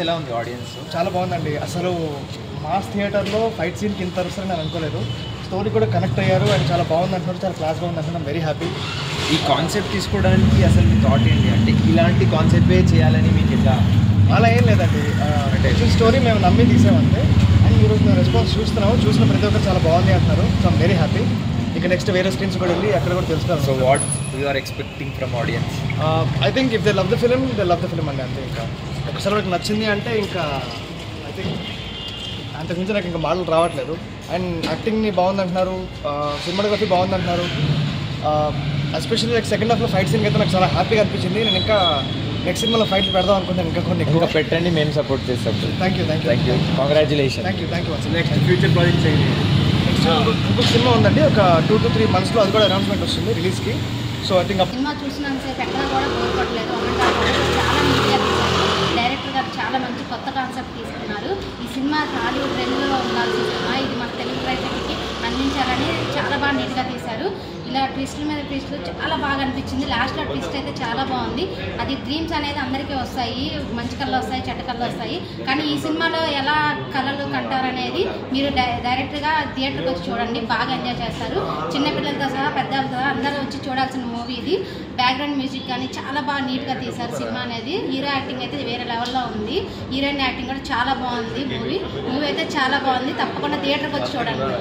ఎలా ఉంది ఆడియన్స్? చాలా బాగుందండి. అసలు మాస్ థియేటర్లో ఫైట్ సీన్కి ఇంత వస్తారని నేను అనుకోలేదు. స్టోరీ కూడా కనెక్ట్ అయ్యారు అండ్ చాలా బాగుంది అంటున్నారు, చాలా క్లాస్గా ఉంది అంటున్నాను. Very happy. ఈ కాన్సెప్ట్ తీసుకోవడానికి అసలు మీ థాట్ ఏంటి? అంటే ఇలాంటి కాన్సెప్టే చేయాలని మీకు ఎట్లా? అలా ఏం లేదండి, అంటే స్టోరీ మేము నమ్మి తీసామంటే. అండ్ ఈరోజు మేము రెస్పాన్స్ చూసిన ప్రతి ఒక్కరు చాలా బాగుంది అంటున్నారు. So I'm very happy. ఇక నెక్స్ట్ వేరే స్క్రీన్స్ కూడా వెళ్ళి అక్కడ కూడా తెలుసుకోవాలి. So what you are expecting from audience? I think if they love the film అండి. అంతే, ఇంకా ఒకసారి వాళ్ళకి నచ్చింది అంటే ఇంకా ఐ థింక్ అంతకుమించి నాకు ఇంకా మాటలు రావట్లేదు. అండ్ యాక్టింగ్ని బాగుంది అంటున్నారు, సినిమాటోగ్రఫీ బాగుంది అంటున్నారు. ఎస్పెషల్లీ లైక్ సెకండ్ హాఫ్లో ఫైట్ సీన్కి అయితే నాకు చాలా హ్యాపీగా అనిపించింది. నేను ఇంకా నెక్స్ట్ సినిమాలో ఫైట్లు పెడదాం అనుకుంటాను. ఇంకా పెట్టండి, మేము సపోర్ట్ చేస్తాం. Thank you. Congratulation. Thank you. Next future projects ఏంటి? నెక్స్ట్ ఇంకొక సినిమా ఉందండి, ఒక 2 to 3 monthsలో అది కూడా అనౌన్స్మెంట్ వస్తుంది రిలీజ్కి. సో ఐ థింక్ సినిమా చూసినంతసేపు ఎక్కడ కూడా కోరుకోవట్లేదు. చాలా నీట్గా తీశారు. డైరెక్టర్ గారు చాలా మంచి కొత్త కాన్సెప్ట్ తీసుకున్నారు. ఈ సినిమా హాలీవుడ్ రేంజ్లో ఉండాల్సిన సినిమా, ఇది మన తెలుగు ప్రేక్షకులకి అందించాలని చాలా బాగా నీట్గా తీశారు. ఇలా ట్విస్టుల మీద ట్విస్టులు చాలా బాగా అనిపించింది. లాస్ట్లో ట్విస్ట్ అయితే చాలా బాగుంది. అది డ్రీమ్స్ అనేది అందరికీ వస్తాయి, మంచి కళ్ళు వస్తాయి, చెడ్డ కళ్ళు వస్తాయి. కానీ ఈ సినిమాలో ఎలా కళలు కంటారనేది మీరు డైరెక్ట్గా థియేటర్కి వచ్చి చూడండి, బాగా ఎంజాయ్ చేస్తారు. చిన్నపిల్లలతో సహా పెద్దలతో సహా అందరూ వచ్చి చూడాల్సిన మూవీ ఇది. బ్యాక్గ్రౌండ్ మ్యూజిక్ కానీ చాలా బాగా నీట్గా తీశారు సినిమా అనేది. హీరో యాక్టింగ్ అయితే వేరే లెవెల్లో ఉంది. హీరోయిన్ యాక్టింగ్ కూడా చాలా బాగుంది. మూవీ అయితే చాలా బాగుంది. తప్పకుండా థియేటర్కి వచ్చి చూడండి.